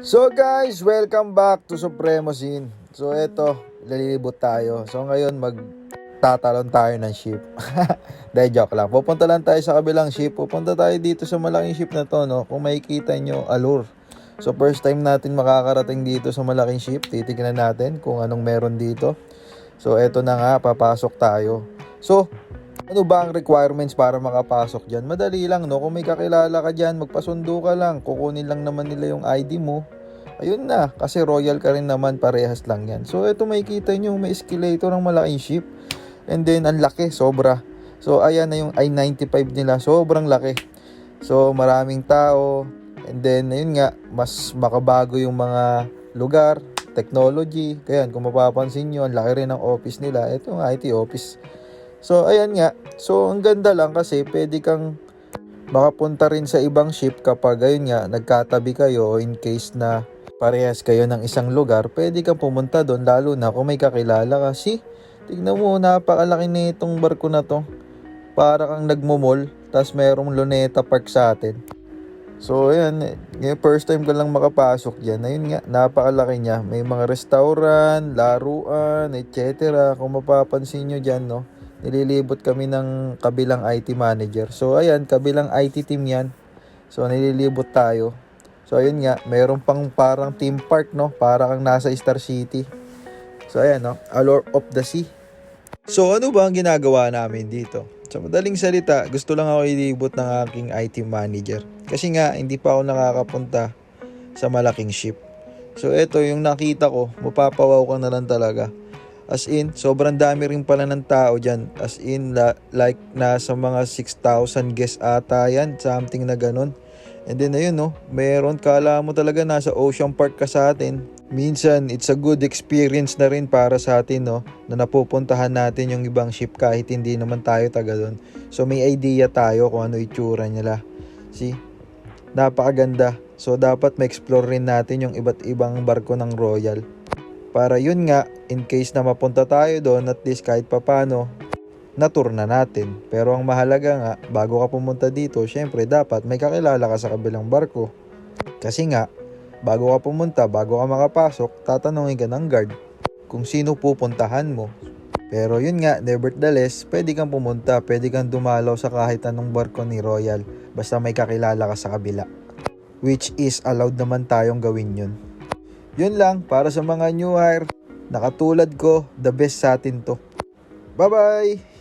So guys, welcome back to Supremo Scene. So eto, lalilibot tayo. So ngayon magtatalon tayo ng ship. Dahil joke lang. Pupunta lang tayo sa kabilang ship. Pupunta tayo dito sa malaking ship na to, no. Kung makikita nyo, Allure. So first time natin makakarating dito sa malaking ship. Titignan natin kung anong meron dito. So eto na nga, papasok tayo. So ano ba ang requirements para makapasok dyan? Madali lang, no? Kung may kakilala ka dyan, magpasundo ka lang. Kukunin lang naman nila yung ID mo. Ayun na, kasi royal ka rin naman, parehas lang yan. So ito makikita nyo, may escalator ng malaking ship. And then ang laki, sobra. So ayan na yung I-95 nila, sobrang laki. So maraming tao. And then ayun nga, mas makabago yung mga lugar, technology. Kaya kung mapapansin nyo, ang laki rin ng office nila. Ito yung IT office. So ayan nga, so ang ganda lang kasi pwede kang makapunta rin sa ibang ship kapag ayun nga, nagkatabi kayo in case na parehas kayo ng isang lugar, pwede kang pumunta doon lalo na kung may kakilala ka. See, tignan mo, napakalaki na itong barko na to. Para kang nagmumol, tas merong Luneta Park sa atin. So ayan, first time ko lang makapasok dyan. Ayun nga, napakalaki niya. May mga restaurant, laruan, etc. Kung mapapansin nyo dyan, no, nililibot kami ng kabilang IT manager. So ayan, kabilang IT team yan. So nililibot tayo. So ayun nga, mayroon pang parang theme park, no, para kang nasa Star City. So ayan, no, Allure of the Sea. So ano ba ang ginagawa namin dito? Sa madaling salita, gusto lang ako ilibot ng aking IT manager. Kasi nga, hindi pa ako nakakapunta sa malaking ship. So eto, yung nakita ko, mapapawaw ka na lang talaga. As in, sobrang dami rin pala ng tao dyan. As in, like nasa mga 6,000 guests ata yan. Something na ganun. And then ayun, no, meron, kala mo talaga nasa Ocean Park ka sa atin. Minsan, it's a good experience na rin para sa atin, no, na napupuntahan natin yung ibang ship kahit hindi naman tayo taga doon. So may idea tayo kung ano itsura nila. See? Napakaganda. So dapat ma-explore rin natin yung iba't ibang barko ng Royal. Para yun nga, in case na mapunta tayo doon, at least kahit papano, na-tour na natin. Pero ang mahalaga nga, bago ka pumunta dito, syempre dapat may kakilala ka sa kabilang barko. Kasi nga, bago ka pumunta, bago ka makapasok, tatanungin ka ng guard kung sino pupuntahan mo. Pero yun nga, nevertheless, pwede kang pumunta, pwede kang dumalaw sa kahit anong barko ni Royal, basta may kakilala ka sa kabila. Which is allowed naman tayong gawin yun. Yun lang, para sa mga new hire, nakatulad ko, the best sa atin to. Bye-bye!